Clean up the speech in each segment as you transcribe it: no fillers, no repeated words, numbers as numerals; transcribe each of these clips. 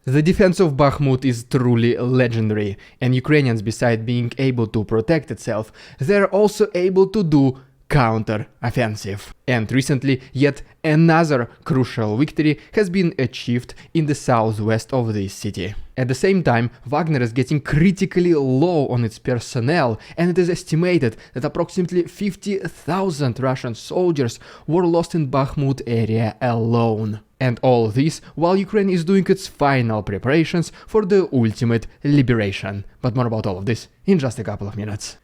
The defense of Bakhmut is truly legendary, and Ukrainians, besides being able to protect itself, they're also able to do counter-offensive. And recently, yet another crucial victory has been achieved in the southwest of this city. At the same time, Wagner is getting critically low on its personnel, and it is estimated that approximately 50,000 Russian soldiers were lost in Bakhmut area alone. And all this while Ukraine is doing its final preparations for the ultimate liberation. But more about all of this in just a couple of minutes.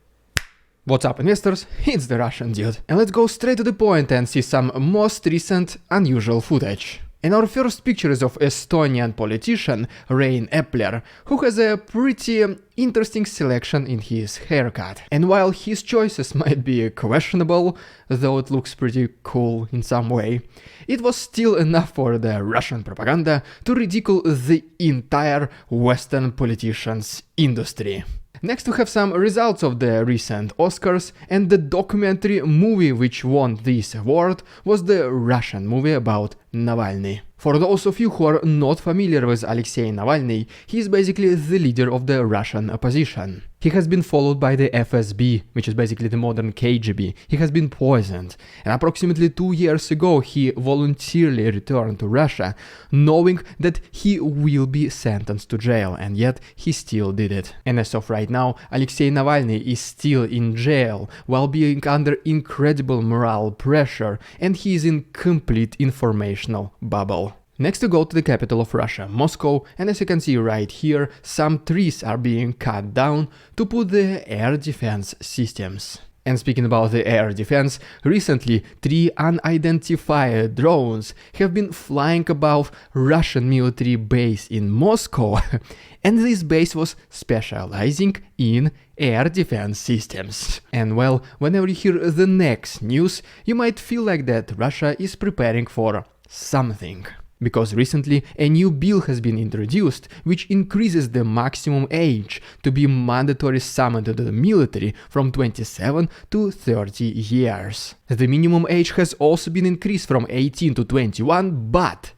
What's up, investors? It's the Russian dude. And let's go straight to the point and see some most recent unusual footage. And our first picture is of Estonian politician Rain Epler, who has a pretty interesting selection in his haircut. And while his choices might be questionable, though it looks pretty cool in some way, it was still enough for the Russian propaganda to ridicule the entire Western politicians' industry. Next we have some results of the recent Oscars, and the documentary movie which won this award was the Russian movie about Navalny. For those of you who are not familiar with Alexei Navalny, he is basically the leader of the Russian opposition. He has been followed by the FSB, which is basically the modern KGB. He has been poisoned, and approximately 2 years ago he voluntarily returned to Russia, knowing that he will be sentenced to jail, and yet he still did it. And as of right now, Alexei Navalny is still in jail, while being under incredible moral pressure, and he is in complete informational bubble. Next we go to the capital of Russia, Moscow, and as you can see right here, some trees are being cut down to put the air defense systems. And speaking about the air defense, recently 3 unidentified drones have been flying above Russian military base in Moscow, and this base was specializing in air defense systems. And well, whenever you hear the next news, you might feel like that Russia is preparing for something. Because recently a new bill has been introduced which increases the maximum age to be mandatory summoned into the military from 27 to 30 years. The minimum age has also been increased from 18 to 21, but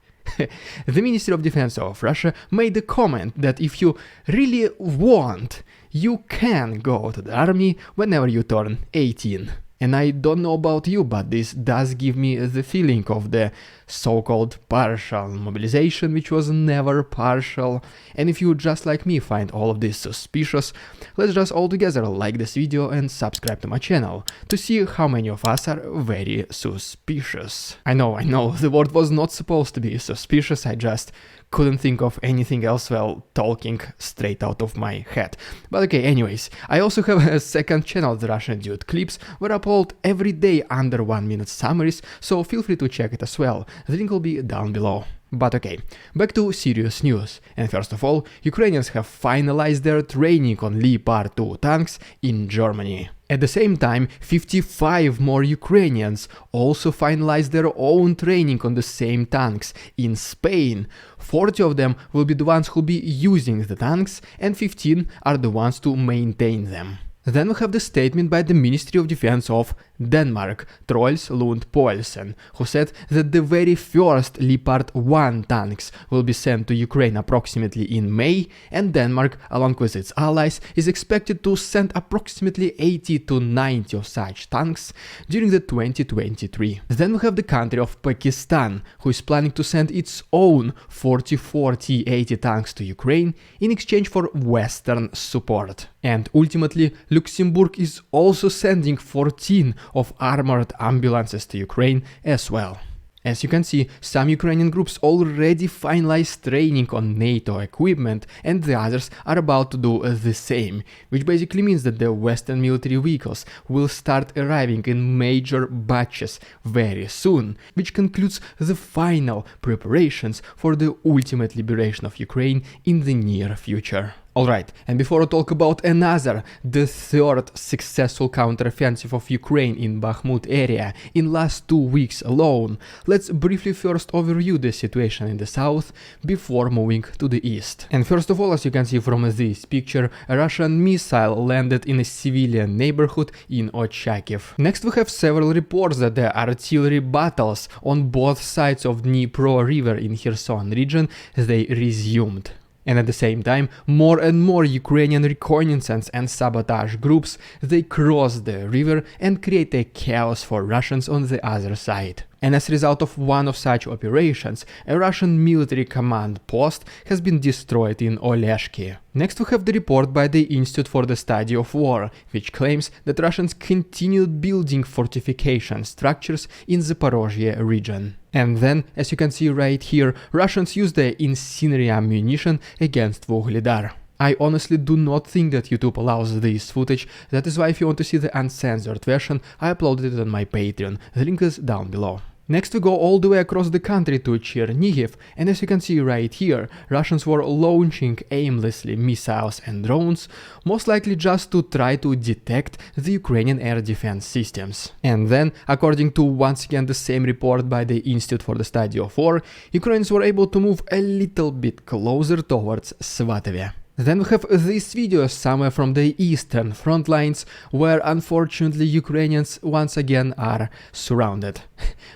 the Ministry of Defense of Russia made a comment that if you really want, you can go to the army whenever you turn 18. And I don't know about you, but this does give me the feeling of the so-called partial mobilization, which was never partial. And if you, just like me, find all of this suspicious, let's just all together like this video and subscribe to my channel to see how many of us are very suspicious. I know, the word was not supposed to be suspicious, I just couldn't think of anything else while talking straight out of my head. But okay, anyways, I also have a second channel, The Russian Dude Clips, where I upload every day under 1 minute summaries, so feel free to check it as well. The link will be down below. But okay, back to serious news. And first of all, Ukrainians have finalized their training on Leopard 2 tanks in Germany. At the same time, 55 more Ukrainians also finalized their own training on the same tanks in Spain. 40 of them will be the ones who will be using the tanks, and 15 are the ones to maintain them. Then we have the statement by the Ministry of Defense of Denmark, Troels Lund Poulsen, who said that the very first Leopard 1 tanks will be sent to Ukraine approximately in May, and Denmark, along with its allies, is expected to send approximately 80 to 90 of such tanks during the 2023. Then we have the country of Pakistan, who is planning to send its own 44 T-80 tanks to Ukraine in exchange for Western support. And ultimately, Luxembourg is also sending 14 of armored ambulances to Ukraine as well. As you can see, some Ukrainian groups already finalized training on NATO equipment, and the others are about to do the same, which basically means that the Western military vehicles will start arriving in major batches very soon, which concludes the final preparations for the ultimate liberation of Ukraine in the near future. Alright, and before I talk about another, the third successful counteroffensive of Ukraine in Bakhmut area in last 2 weeks alone, let's briefly first overview the situation in the south before moving to the east. And first of all, as you can see from this picture, a Russian missile landed in a civilian neighborhood in Ochakiv. Next we have several reports that the artillery battles on both sides of Dnipro river in Kherson region, they resumed. And at the same time, more and more Ukrainian reconnaissance and sabotage groups, they cross the river and create a chaos for Russians on the other side. And as a result of one of such operations, a Russian military command post has been destroyed in Oleshki. Next we have the report by the Institute for the Study of War, which claims that Russians continued building fortification structures in Zaporozhye region. And then, as you can see right here, Russians used the incendiary ammunition against Wagner. I honestly do not think that YouTube allows this footage, that is why if you want to see the uncensored version, I uploaded it on my Patreon, the link is down below. Next we go all the way across the country to Chernihiv, and as you can see right here, Russians were launching aimlessly missiles and drones, most likely just to try to detect the Ukrainian air defense systems. And then, according to once again the same report by the Institute for the Study of War, Ukrainians were able to move a little bit closer towards Svatove. Then we have this video somewhere from the eastern front lines, where unfortunately Ukrainians once again are surrounded.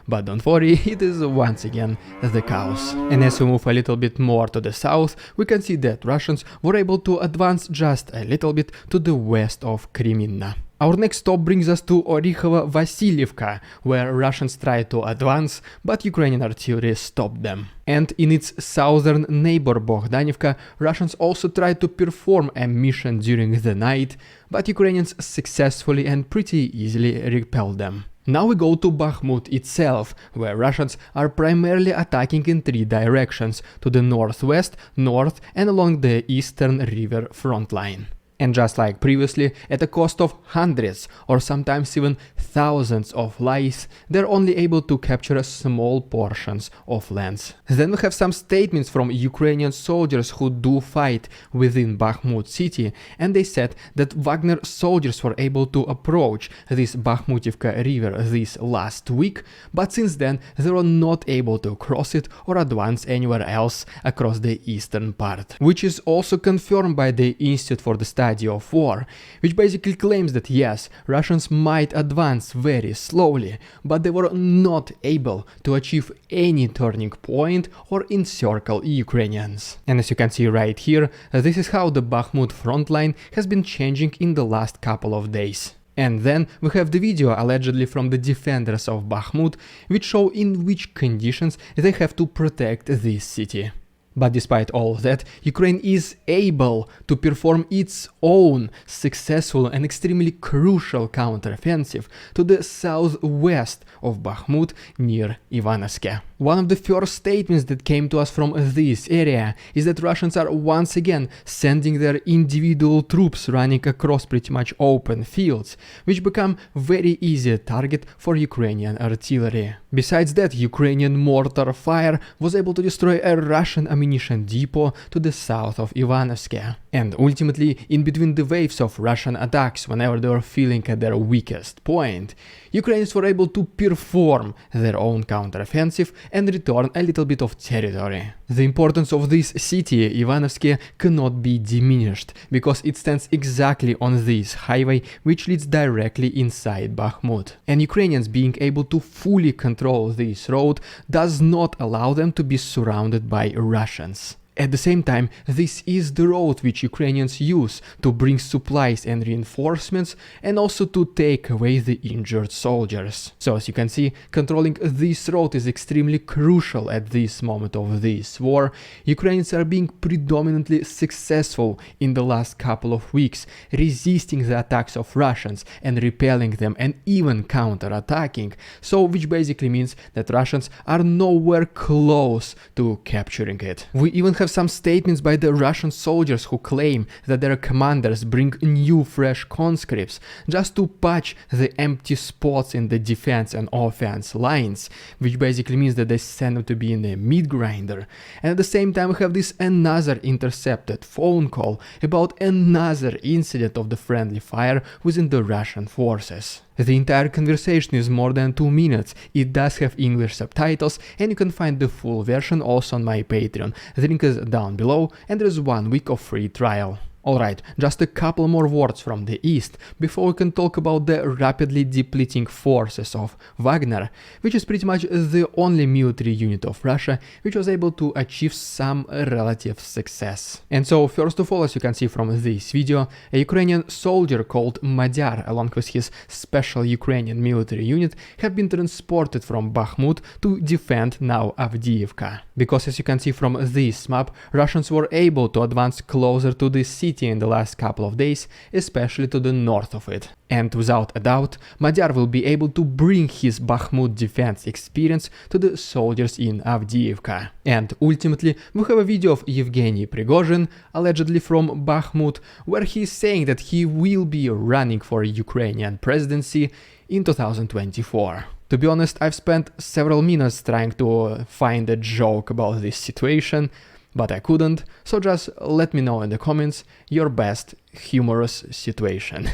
But don't worry, it is once again the chaos. And as we move a little bit more to the south, we can see that Russians were able to advance just a little bit to the west of Kreminna. Our next stop brings us to Orikhovo-Vasilievka, where Russians tried to advance, but Ukrainian artillery stopped them. And in its southern neighbor Bogdanivka, Russians also tried to perform a mission during the night, but Ukrainians successfully and pretty easily repelled them. Now we go to Bakhmut itself, where Russians are primarily attacking in 3 directions, to the northwest, north and along the eastern river front line. And just like previously, at a cost of hundreds or sometimes even thousands of lives, they're only able to capture small portions of lands. Then we have some statements from Ukrainian soldiers who do fight within Bakhmut city, and they said that Wagner soldiers were able to approach this Bakhmutivka river this last week, but since then they were not able to cross it or advance anywhere else across the eastern part. Which is also confirmed by the Institute for the Study of War, which basically claims that yes, Russians might advance very slowly, but they were not able to achieve any turning point or encircle Ukrainians. And as you can see right here, this is how the Bakhmut front line has been changing in the last couple of days. And then we have the video allegedly from the defenders of Bakhmut, which show in which conditions they have to protect this city. But despite all that, Ukraine is able to perform its own successful and extremely crucial counteroffensive to the southwest of Bakhmut near Ivanivske. One of the first statements that came to us from this area is that Russians are once again sending their individual troops running across pretty much open fields, which become very easy target for Ukrainian artillery. Besides that, Ukrainian mortar fire was able to destroy a Russian ammunition depot to the south of Ivanivske. And ultimately, in between the waves of Russian attacks, whenever they were feeling at their weakest point, Ukrainians were able to perform their own counteroffensive and return a little bit of territory. The importance of this city, Ivanivske, cannot be diminished, because it stands exactly on this highway which leads directly inside Bakhmut. And Ukrainians being able to fully control this road does not allow them to be surrounded by Russians. At the same time, this is the road which Ukrainians use to bring supplies and reinforcements, and also to take away the injured soldiers. So as you can see, controlling this road is extremely crucial at this moment of this war. Ukrainians are being predominantly successful in the last couple of weeks, resisting the attacks of Russians and repelling them and even counter-attacking, so which basically means that Russians are nowhere close to capturing it. We even have have some statements by the Russian soldiers who claim that their commanders bring new fresh conscripts just to patch the empty spots in the defense and offense lines, which basically means that they send them to be in a meat grinder. And at the same time we have this another intercepted phone call about another incident of the friendly fire within the Russian forces. The entire conversation is more than 2 minutes, it does have English subtitles, and you can find the full version also on my Patreon. The link is down below, and there is 1 week of free trial. Alright, just a couple more words from the east before we can talk about the rapidly depleting forces of Wagner, which is pretty much the only military unit of Russia which was able to achieve some relative success. And so first of all, as you can see from this video, a Ukrainian soldier called Madyar along with his special Ukrainian military unit have been transported from Bakhmut to defend now Avdiivka. Because as you can see from this map, Russians were able to advance closer to the city in the last couple of days, especially to the north of it. And without a doubt, Madyar will be able to bring his Bakhmut defense experience to the soldiers in Avdiivka. And ultimately, we have a video of Yevgeny Prigozhin, allegedly from Bakhmut, where he is saying that he will be running for Ukrainian presidency in 2024. To be honest, I've spent several minutes trying to find a joke about this situation, but I couldn't, so just let me know in the comments your best humorous situation.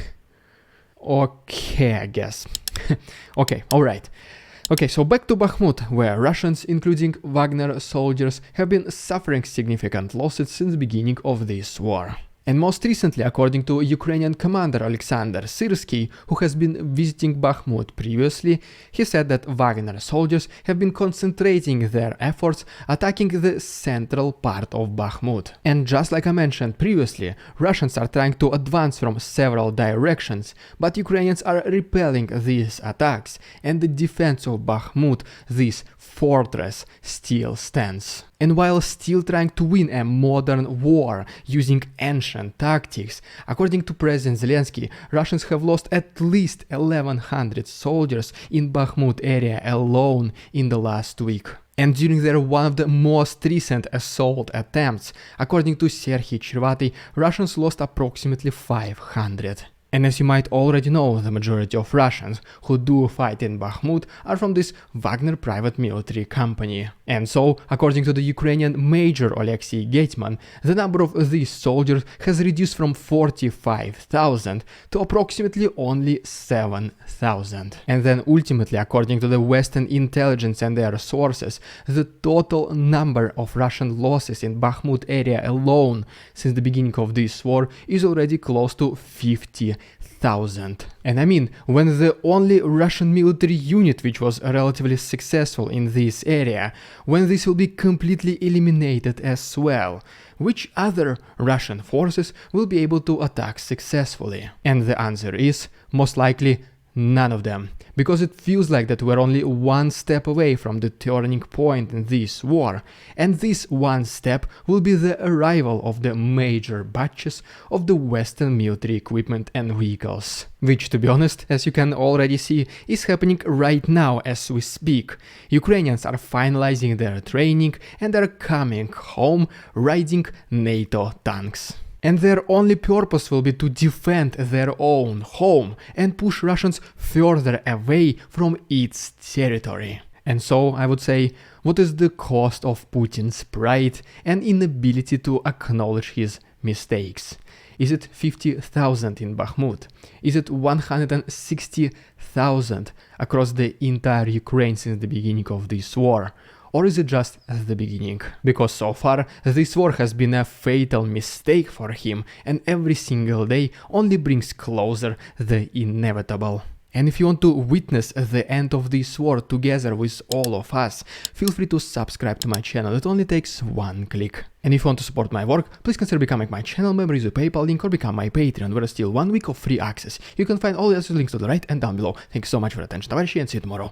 Okay, I guess. Okay, alright. Okay, so back to Bakhmut, where Russians, including Wagner soldiers, have been suffering significant losses since the beginning of this war. And most recently, according to Ukrainian commander Alexander Syrsky, who has been visiting Bakhmut previously, he said that Wagner soldiers have been concentrating their efforts attacking the central part of Bakhmut. And just like I mentioned previously, Russians are trying to advance from several directions, but Ukrainians are repelling these attacks, and the defense of Bakhmut, this fortress, still stands. And while still trying to win a modern war using ancient tactics, according to President Zelensky, Russians have lost at least 1,100 soldiers in Bakhmut area alone in the last week. And during their one of the most recent assault attempts, according to Serhiy Chervatый, Russians lost approximately 500. And as you might already know, the majority of Russians who do fight in Bakhmut are from this Wagner private military company. And so, according to the Ukrainian Major Alexei Getman, the number of these soldiers has reduced from 45,000 to approximately only 7,000. And then ultimately, according to the Western intelligence and their sources, the total number of Russian losses in Bakhmut area alone since the beginning of this war is already close to 50,000. And I mean, when the only Russian military unit which was relatively successful in this area, when this will be completely eliminated as well, which other Russian forces will be able to attack successfully? And the answer is, most likely, none of them, because it feels like that we're only one step away from the turning point in this war, and this one step will be the arrival of the major batches of the Western military equipment and vehicles, which, to be honest, as you can already see, is happening right now as we speak. Ukrainians are finalizing their training and are coming home riding NATO tanks. And their only purpose will be to defend their own home and push Russians further away from its territory. And so I would say, what is the cost of Putin's pride and inability to acknowledge his mistakes? Is it 50,000 in Bakhmut? Is it 160,000 across the entire Ukraine since the beginning of this war? Or is it just the beginning? Because so far, this war has been a fatal mistake for him, and every single day only brings closer the inevitable. And if you want to witness the end of this war together with all of us, feel free to subscribe to my channel, it only takes one click. And if you want to support my work, please consider becoming my channel member, use the PayPal link, or become my Patreon, where is still 1 week of free access. You can find all the other links to the right and down below. Thank you so much for your attention, товарищи, and see you tomorrow.